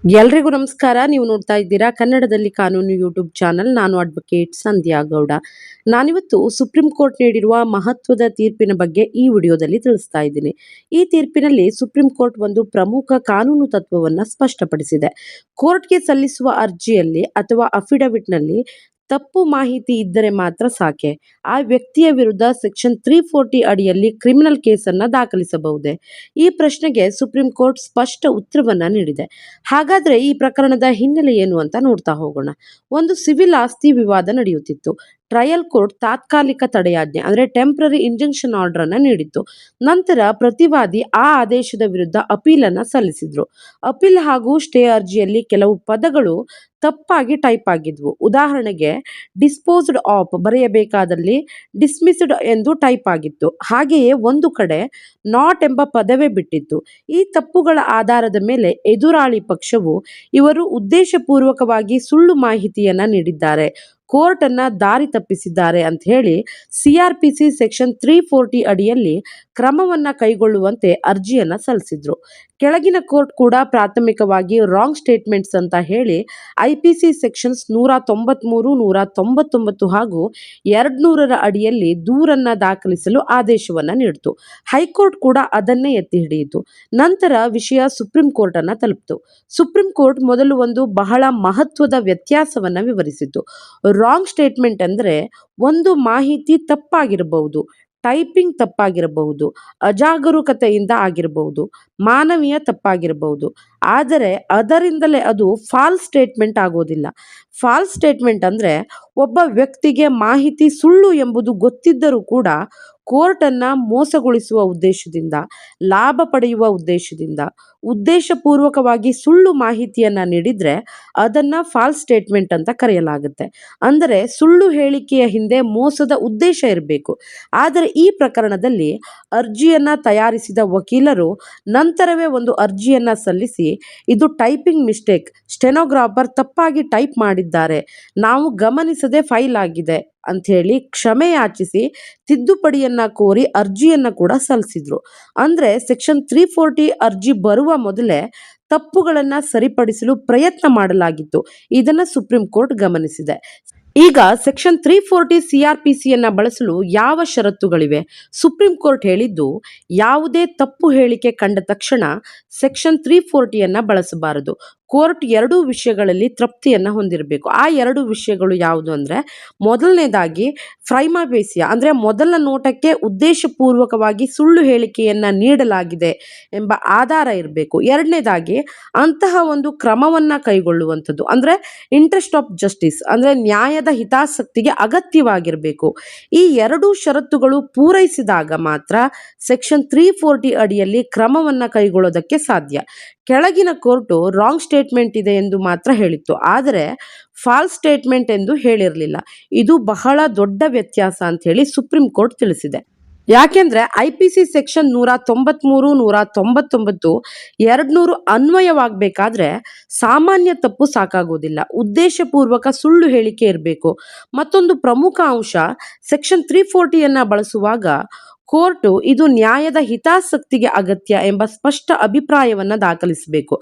ಎಲ್ರಿಗೂ ನಮಸ್ಕಾರ. ನೀವು ನೋಡ್ತಾ ಇದ್ದೀರಾ ಕನ್ನಡದಲ್ಲಿ ಕಾನೂನು ಯೂಟ್ಯೂಬ್ ಚಾನಲ್. ನಾನು ಅಡ್ವೊಕೇಟ್ ಸಂಧ್ಯಾ ಗೌಡ. ನಾನಿವತ್ತು ಸುಪ್ರೀಂ ಕೋರ್ಟ್ ನೀಡಿರುವ ಮಹತ್ವದ ತೀರ್ಪಿನ ಬಗ್ಗೆ ಈ ವಿಡಿಯೋದಲ್ಲಿ ತಿಳಿಸ್ತಾ ಇದ್ದೀನಿ. ಈ ತೀರ್ಪಿನಲ್ಲಿ ಸುಪ್ರೀಂ ಕೋರ್ಟ್ ಒಂದು ಪ್ರಮುಖ ಕಾನೂನು ತತ್ವವನ್ನು ಸ್ಪಷ್ಟಪಡಿಸಿದೆ. ಕೋರ್ಟ್ಗೆ ಸಲ್ಲಿಸುವ ಅರ್ಜಿಯಲ್ಲಿ ಅಥವಾ ಅಫಿಡವಿಟ್ನಲ್ಲಿ ತಪ್ಪು ಮಾಹಿತಿ ಇದ್ದರೆ ಮಾತ್ರ ಸಾಕೆ ಆ ವ್ಯಕ್ತಿಯ ವಿರುದ್ಧ ಸೆಕ್ಷನ್ 340 ಅಡಿಯಲ್ಲಿ ಕ್ರಿಮಿನಲ್ ಕೇಸನ್ನು ದಾಖಲಿಸಬಹುದೇ? ಈ ಪ್ರಶ್ನೆಗೆ ಸುಪ್ರೀಂ ಕೋರ್ಟ್ ಸ್ಪಷ್ಟ ಉತ್ತರವನ್ನ ನೀಡಿದೆ. ಹಾಗಾದ್ರೆ ಈ ಪ್ರಕರಣದ ಹಿನ್ನೆಲೆ ಏನು ಅಂತ ನೋಡ್ತಾ ಹೋಗೋಣ. ಒಂದು ಸಿವಿಲ್ ಆಸ್ತಿ ವಿವಾದ ನಡೆಯುತ್ತಿತ್ತು. ಟ್ರಯಲ್ ಕೋರ್ಟ್ ತಾತ್ಕಾಲಿಕ ತಡೆಯಾಜ್ಞೆ ಅಂದ್ರೆ ಟೆಂಪ್ರರಿ ಇಂಜಂಕ್ಷನ್ ಆರ್ಡರ್ ಅನ್ನ ನೀಡಿತ್ತು. ನಂತರ ಪ್ರತಿವಾದಿ ಆ ಆದೇಶದ ವಿರುದ್ಧ ಅಪೀಲನ್ನು ಸಲ್ಲಿಸಿದ್ರು. ಅಪೀಲ್ ಹಾಗೂ ಸ್ಟೇ ಅರ್ಜಿಯಲ್ಲಿ ಕೆಲವು ಪದಗಳು ತಪ್ಪಾಗಿ ಟೈಪ್ ಆಗಿದ್ವು. ಉದಾಹರಣೆಗೆ ಡಿಸ್ಪೋಸ್ಡ್ ಆಫ್ ಬರೆಯಬೇಕಾದಲ್ಲಿ ಡಿಸ್ಮಿಸ್ಡ್ ಎಂದು ಟೈಪ್ ಆಗಿತ್ತು. ಹಾಗೆಯೇ ಒಂದು ಕಡೆ ನಾಟ್ ಎಂಬ ಪದವೇ ಬಿಟ್ಟಿತ್ತು. ಈ ತಪ್ಪುಗಳ ಆಧಾರದ ಮೇಲೆ ಎದುರಾಳಿ ಪಕ್ಷವು ಇವರು ಉದ್ದೇಶಪೂರ್ವಕವಾಗಿ ಸುಳ್ಳು ಮಾಹಿತಿಯನ್ನ ನೀಡಿದ್ದಾರೆ, ಕೋರ್ಟ್ ಅನ್ನ ದಾರಿ ತಪ್ಪಿಸಿದ್ದಾರೆ ಅಂತ ಹೇಳಿ CRPC ಸೆಕ್ಷನ್ 340 ಅಡಿಯಲ್ಲಿ ಕ್ರಮವನ್ನ ಕೈಗೊಳ್ಳುವಂತೆ ಅರ್ಜಿಯನ್ನ ಸಲ್ಲಿಸಿದ್ರು. ಕೆಳಗಿನ ಕೋರ್ಟ್ ಕೂಡ ಪ್ರಾಥಮಿಕವಾಗಿ ರಾಂಗ್ ಸ್ಟೇಟ್ಮೆಂಟ್ಸ್ ಅಂತ ಹೇಳಿ IPC ಸೆಕ್ಷನ್ಸ್ 193, 199 ಹಾಗೂ 200 ಅಡಿಯಲ್ಲಿ ದೂರನ್ನ ದಾಖಲಿಸಲು ಆದೇಶವನ್ನ ನೀಡಿತು. ಹೈಕೋರ್ಟ್ ಕೂಡ ಅದನ್ನೇ ಎತ್ತಿ ಹಿಡಿಯಿತು. ನಂತರ ವಿಷಯ ಸುಪ್ರೀಂ ಕೋರ್ಟ್ ಅನ್ನ ತಲುಪಿತು. ಸುಪ್ರೀಂ ಕೋರ್ಟ್ ಮೊದಲು ಒಂದು ಬಹಳ ಮಹತ್ವದ ವ್ಯತ್ಯಾಸವನ್ನ ವಿವರಿಸಿತು. ರಾಂಗ್ ಸ್ಟೇಟ್ಮೆಂಟ್ ಅಂದ್ರೆ ಒಂದು ಮಾಹಿತಿ ತಪ್ಪಾಗಿರಬಹುದು, ಟೈಪಿಂಗ್ ತಪ್ಪಾಗಿರಬಹುದು, ಅಜಾಗರೂಕತೆಯಿಂದ ಆಗಿರಬಹುದು, ಮಾನವೀಯ ತಪ್ಪಾಗಿರಬಹುದು, ಆದರೆ ಅದರಿಂದಲೇ ಅದು ಫಾಲ್ಸ್ ಸ್ಟೇಟ್ಮೆಂಟ್ ಆಗೋದಿಲ್ಲ. ಫಾಲ್ಸ್ ಸ್ಟೇಟ್ಮೆಂಟ್ ಅಂದ್ರೆ ಒಬ್ಬ ವ್ಯಕ್ತಿಗೆ ಮಾಹಿತಿ ಸುಳ್ಳು ಎಂಬುದು ಗೊತ್ತಿದ್ದರೂ ಕೂಡ ಕೋರ್ಟನ್ನು ಮೋಸಗೊಳಿಸುವ ಉದ್ದೇಶದಿಂದ, ಲಾಭ ಪಡೆಯುವ ಉದ್ದೇಶದಿಂದ, ಉದ್ದೇಶಪೂರ್ವಕವಾಗಿ ಸುಳ್ಳು ಮಾಹಿತಿಯನ್ನು ನೀಡಿದರೆ ಅದನ್ನು ಫಾಲ್ಸ್ ಸ್ಟೇಟ್ಮೆಂಟ್ ಅಂತ ಕರೆಯಲಾಗುತ್ತೆ. ಅಂದರೆ ಸುಳ್ಳು ಹೇಳಿಕೆಯ ಹಿಂದೆ ಮೋಸದ ಉದ್ದೇಶ ಇರಬೇಕು. ಆದರೆ ಈ ಪ್ರಕರಣದಲ್ಲಿ ಅರ್ಜಿಯನ್ನು ತಯಾರಿಸಿದ ವಕೀಲರು ನಂತರವೇ ಒಂದು ಅರ್ಜಿಯನ್ನು ಸಲ್ಲಿಸಿ ಇದು ಟೈಪಿಂಗ್ ಮಿಸ್ಟೇಕ್, ಸ್ಟೆನೋಗ್ರಾಫರ್ ತಪ್ಪಾಗಿ ಟೈಪ್ ಮಾಡಿದ್ದಾರೆ, ನಾವು ಗಮನಿಸದೆ ಫೈಲ್ ಆಗಿದೆ ಅಂಥೇಳಿ ಕ್ಷಮೆ ಯಾಚಿಸಿ ತಿದ್ದುಪಡಿಯನ್ನ ಕೋರಿ ಅರ್ಜಿಯನ್ನ ಕೂಡ ಸಲ್ಲಿಸಿದ್ರು. ಅಂದ್ರೆ ಸೆಕ್ಷನ್ 340 ಅರ್ಜಿ ಬರುವ ಮೊದಲೇ ತಪ್ಪುಗಳನ್ನ ಸರಿಪಡಿಸಲು ಪ್ರಯತ್ನ ಮಾಡಲಾಗಿತ್ತು. ಇದನ್ನ ಸುಪ್ರೀಂ ಕೋರ್ಟ್ ಗಮನಿಸಿದೆ. ಈಗ ಸೆಕ್ಷನ್ 340 CRPCಯನ್ನ ಬಳಸಲು ಯಾವ ಷರತ್ತುಗಳಿವೆ? ಸುಪ್ರೀಂ ಕೋರ್ಟ್ ಹೇಳಿದ್ದು ಯಾವುದೇ ತಪ್ಪು ಹೇಳಿಕೆ ಕಂಡ ತಕ್ಷಣ ಸೆಕ್ಷನ್ 340ಯನ್ನ ಬಳಸಬಾರದು. ಕೋರ್ಟ್ ಎರಡೂ ವಿಷಯಗಳಲ್ಲಿ ತೃಪ್ತಿಯನ್ನು ಹೊಂದಿರಬೇಕು. ಆ ಎರಡು ವಿಷಯಗಳು ಯಾವುದು ಅಂದರೆ, ಮೊದಲನೇದಾಗಿ ಪ್ರೈಮಾ ಫೇಸಿಯಾ ಅಂದರೆ ಮೊದಲ ನೋಟಕ್ಕೆ ಉದ್ದೇಶಪೂರ್ವಕವಾಗಿ ಸುಳ್ಳು ಹೇಳಿಕೆಯನ್ನು ನೀಡಲಾಗಿದೆ ಎಂಬ ಆಧಾರ ಇರಬೇಕು. ಎರಡನೇದಾಗಿ ಅಂತಹ ಒಂದು ಕ್ರಮವನ್ನು ಕೈಗೊಳ್ಳುವಂಥದ್ದು ಅಂದರೆ ಇಂಟ್ರೆಸ್ಟ್ ಆಫ್ ಜಸ್ಟಿಸ್ ಅಂದರೆ ನ್ಯಾಯದ ಹಿತಾಸಕ್ತಿಗೆ ಅಗತ್ಯವಾಗಿರಬೇಕು. ಈ ಎರಡೂ ಷರತ್ತುಗಳು ಪೂರೈಸಿದಾಗ ಮಾತ್ರ ಸೆಕ್ಷನ್ 340 ಅಡಿಯಲ್ಲಿ ಕ್ರಮವನ್ನು ಕೈಗೊಳ್ಳೋದಕ್ಕೆ ಸಾಧ್ಯ. ಕೆಳಗಿನ ಕೋರ್ಟು ರಾಂಗ್ ಸ್ಟೇಟ್ಮೆಂಟ್ ಇದೆ ಎಂದು ಮಾತ್ರ ಹೇಳಿತ್ತು, ಆದರೆ ಫಾಲ್ಸ್ ಸ್ಟೇಟ್ಮೆಂಟ್ ಎಂದು ಹೇಳಿರಲಿಲ್ಲ. ಇದು ಬಹಳ ದೊಡ್ಡ ವ್ಯತ್ಯಾಸ ಅಂತ ಹೇಳಿ ಸುಪ್ರೀಂ ಕೋರ್ಟ್ ತಿಳಿಸಿದೆ. ಯಾಕೆಂದ್ರೆ IPC ಸೆಕ್ಷನ್ 193, 199, 200 ಅನ್ವಯವಾಗಬೇಕಾದ್ರೆ ಸಾಮಾನ್ಯ ತಪ್ಪು ಸಾಕಾಗೋದಿಲ್ಲ, ಉದ್ದೇಶಪೂರ್ವಕ ಸುಳ್ಳು ಹೇಳಿಕೆ ಇರಬೇಕು. ಮತ್ತೊಂದು ಪ್ರಮುಖ ಅಂಶ, ಸೆಕ್ಷನ್ 340ಯನ್ನ ಬಳಸುವಾಗ ಕೋರ್ಟು ಇದು ನ್ಯಾಯದ ಹಿತಾಸಕ್ತಿಗೆ ಅಗತ್ಯ ಎಂಬ ಸ್ಪಷ್ಟ ಅಭಿಪ್ರಾಯವನ್ನು ದಾಖಲಿಸಬೇಕು.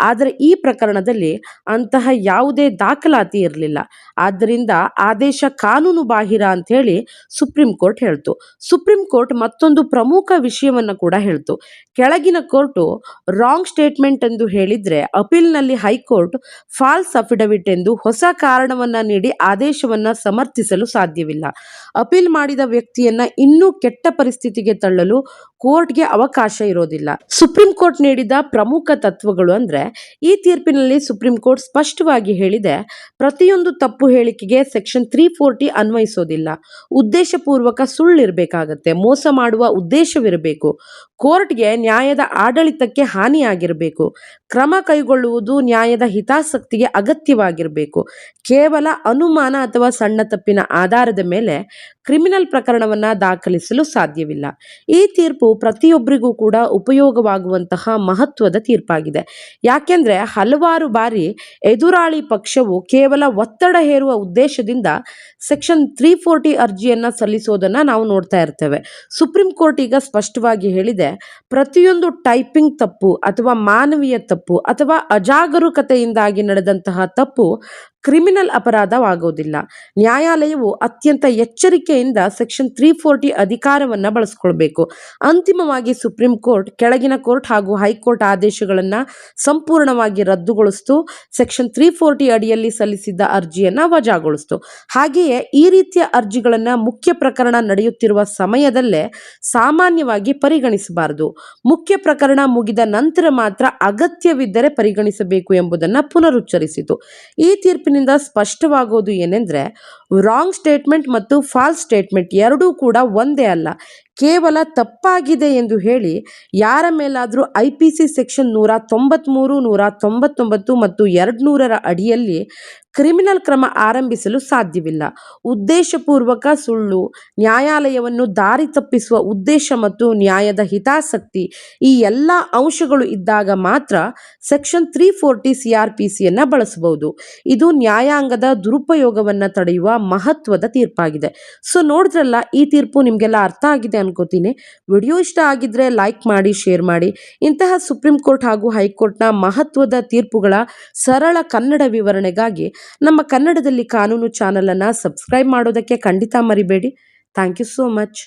ಆದರೆ ಈ ಪ್ರಕರಣದಲ್ಲಿ ಅಂತಹ ಯಾವುದೇ ದಾಖಲಾತಿ ಇರಲಿಲ್ಲ. ಆದ್ದರಿಂದ ಆದೇಶ ಕಾನೂನು ಬಾಹಿರ ಅಂತ ಹೇಳಿ ಸುಪ್ರೀಂ ಕೋರ್ಟ್ ಹೇಳ್ತು. ಸುಪ್ರೀಂ ಕೋರ್ಟ್ ಮತ್ತೊಂದು ಪ್ರಮುಖ ವಿಷಯವನ್ನು ಕೂಡ ಹೇಳ್ತು. ಕೆಳಗಿನ ಕೋರ್ಟು ರಾಂಗ್ ಸ್ಟೇಟ್ಮೆಂಟ್ ಎಂದು ಹೇಳಿದ್ರೆ ಅಪೀಲ್ನಲ್ಲಿ ಹೈಕೋರ್ಟ್ ಫಾಲ್ಸ್ ಅಫಿಡವಿಟ್ ಎಂದು ಹೊಸ ಕಾರಣವನ್ನ ನೀಡಿ ಆದೇಶವನ್ನ ಸಮರ್ಥಿಸಲು ಸಾಧ್ಯವಿಲ್ಲ. ಅಪೀಲ್ ಮಾಡಿದ ವ್ಯಕ್ತಿಯನ್ನ ಇನ್ನೂ ಕೆಟ್ಟ ಪರಿಸ್ಥಿತಿಗೆ ತಳ್ಳಲು ಕೋರ್ಟ್ಗೆ ಅವಕಾಶ ಇರೋದಿಲ್ಲ. ಸುಪ್ರೀಂ ಕೋರ್ಟ್ ನೀಡಿದ ಪ್ರಮುಖ ತತ್ವಗಳು ಅಂದ್ರೆ, ಈ ತೀರ್ಪಿನಲ್ಲಿ ಸುಪ್ರೀಂ ಕೋರ್ಟ್ ಸ್ಪಷ್ಟವಾಗಿ ಹೇಳಿದೆ, ಪ್ರತಿಯೊಂದು ತಪ್ಪು ಹೇಳಿಕೆಗೆ ಸೆಕ್ಷನ್ 340 ಅನ್ವಯಿಸೋದಿಲ್ಲ. ಉದ್ದೇಶಪೂರ್ವಕ ಸುಳ್ಳಿರಬೇಕಾಗತ್ತೆ, ಮೋಸ ಮಾಡುವ ಉದ್ದೇಶವಿರಬೇಕು, ಕೋರ್ಟ್ಗೆ ನ್ಯಾಯದ ಆಡಳಿತಕ್ಕೆ ಹಾನಿಯಾಗಿರಬೇಕು, ಕ್ರಮ ಕೈಗೊಳ್ಳುವುದು ನ್ಯಾಯದ ಹಿತಾಸಕ್ತಿಗೆ ಅಗತ್ಯವಾಗಿರಬೇಕು, ಕೇವಲ ಅನುಮಾನ ಅಥವಾ ಸಣ್ಣ ತಪ್ಪಿನ ಆಧಾರದ ಮೇಲೆ ಕ್ರಿಮಿನಲ್ ಪ್ರಕರಣವನ್ನು ದಾಖಲಿಸಲು ಸಾಧ್ಯವಿಲ್ಲ. ಈ ತೀರ್ಪು ಪ್ರತಿಯೊಬ್ಬರಿಗೂ ಕೂಡ ಉಪಯೋಗವಾಗುವಂತಹ ಮಹತ್ವದ ತೀರ್ಪಾಗಿದೆ. ಯಾಕೆಂದರೆ ಹಲವಾರು ಬಾರಿ ಎದುರಾಳಿ ಪಕ್ಷವು ಕೇವಲ ಒತ್ತಡ ಹೇರುವ ಉದ್ದೇಶದಿಂದ ಸೆಕ್ಷನ್ 340 ಅರ್ಜಿಯನ್ನು ಸಲ್ಲಿಸೋದನ್ನು ನಾವು ನೋಡ್ತಾ ಇರ್ತೇವೆ. ಸುಪ್ರೀಂ ಕೋರ್ಟ್ ಈಗ ಸ್ಪಷ್ಟವಾಗಿ ಹೇಳಿದೆ, ಪ್ರತಿಯೊಂದು ಟೈಪಿಂಗ್ ತಪ್ಪು ಅಥವಾ ಮಾನವೀಯ ತಪ್ಪು ಅಥವಾ ಅಜಾಗರೂಕತೆಯಿಂದಾಗಿ ನಡೆದಂತಹ ತಪ್ಪು ಕ್ರಿಮಿನಲ್ ಅಪರಾಧವಾಗೋದಿಲ್ಲ. ನ್ಯಾಯಾಲಯವು ಅತ್ಯಂತ ಎಚ್ಚರಿಕೆಯಿಂದ ಸೆಕ್ಷನ್ 340 ಅಧಿಕಾರವನ್ನು ಬಳಸ್ಕೊಳ್ಬೇಕು. ಅಂತಿಮವಾಗಿ ಸುಪ್ರೀಂ ಕೋರ್ಟ್ ಕೆಳಗಿನ ಕೋರ್ಟ್ ಹಾಗೂ ಹೈಕೋರ್ಟ್ ಆದೇಶಗಳನ್ನು ಸಂಪೂರ್ಣವಾಗಿ ರದ್ದುಗೊಳಿಸ್ತು. ಸೆಕ್ಷನ್ 340 ಅಡಿಯಲ್ಲಿ ಸಲ್ಲಿಸಿದ್ದ ಅರ್ಜಿಯನ್ನು ವಜಾಗೊಳಿಸ್ತು. ಹಾಗೆಯೇ ಈ ರೀತಿಯ ಅರ್ಜಿಗಳನ್ನು ಮುಖ್ಯ ಪ್ರಕರಣ ನಡೆಯುತ್ತಿರುವ ಸಮಯದಲ್ಲೇ ಸಾಮಾನ್ಯವಾಗಿ ಪರಿಗಣಿಸಬಾರದು. ಮುಖ್ಯ ಪ್ರಕರಣ ಮುಗಿದ ನಂತರ ಮಾತ್ರ ಅಗತ್ಯವಿದ್ದರೆ ಪರಿಗಣಿಸಬೇಕು ಎಂಬುದನ್ನು ಪುನರುಚ್ಚರಿಸಿತು. ಈ ತೀರ್ಪಿನಿಂದ ಸ್ಪಷ್ಟವಾಗೋದು ಏನೆಂದರೆ, ರಾಂಗ್ ಸ್ಟೇಟ್ಮೆಂಟ್ ಮತ್ತು ಫಾಲ್ಸ್ ಸ್ಟೇಟ್ಮೆಂಟ್ ಎರಡೂ ಕೂಡ ಒಂದೇ ಅಲ್ಲ. ಕೇವಲ ತಪ್ಪಾಗಿದೆ ಎಂದು ಹೇಳಿ ಯಾರ ಮೇಲಾದರೂ IPC ಸೆಕ್ಷನ್ 193, 199 ಮತ್ತು 200ರ ಅಡಿಯಲ್ಲಿ ಕ್ರಿಮಿನಲ್ ಕ್ರಮ ಆರಂಭಿಸಲು ಸಾಧ್ಯವಿಲ್ಲ. ಉದ್ದೇಶಪೂರ್ವಕ ಸುಳ್ಳು, ನ್ಯಾಯಾಲಯವನ್ನು ದಾರಿ ತಪ್ಪಿಸುವ ಉದ್ದೇಶ ಮತ್ತು ನ್ಯಾಯದ ಹಿತಾಸಕ್ತಿ ಈ ಎಲ್ಲ ಅಂಶಗಳು ಇದ್ದಾಗ ಮಾತ್ರ ಸೆಕ್ಷನ್ 340 CRPCಯನ್ನು ಬಳಸಬಹುದು. ಇದು ನ್ಯಾಯಾಂಗದ ದುರುಪಯೋಗವನ್ನು ತಡೆಯುವ ಮಹತ್ವದ ತೀರ್ಪಾಗಿದೆ. ಸೊ ನೋಡಿದ್ರಲ್ಲ, ಈ ತೀರ್ಪು ನಿಮಗೆಲ್ಲ ಅರ್ಥ ಆಗಿದೆ ಅನ್ಕೋತೀನಿ. ವಿಡಿಯೋ ಇಷ್ಟ ಆಗಿದ್ರೆ ಲೈಕ್ ಮಾಡಿ, ಶೇರ್ ಮಾಡಿ. ಇಂತಹ ಸುಪ್ರೀಂ ಕೋರ್ಟ್ ಹಾಗೂ ಹೈಕೋರ್ಟ್ನ ಮಹತ್ವದ ತೀರ್ಪುಗಳ ಸರಳ ಕನ್ನಡ ವಿವರಣೆಗಾಗಿ ನಮ್ಮ ಕನ್ನಡದಲ್ಲಿ ಕಾನೂನು ಚಾನಲನ್ನು ಸಬ್ಸ್ಕ್ರೈಬ್ ಮಾಡೋದಕ್ಕೆ ಖಂಡಿತ ಮರಿಬೇಡಿ. Thank you so much.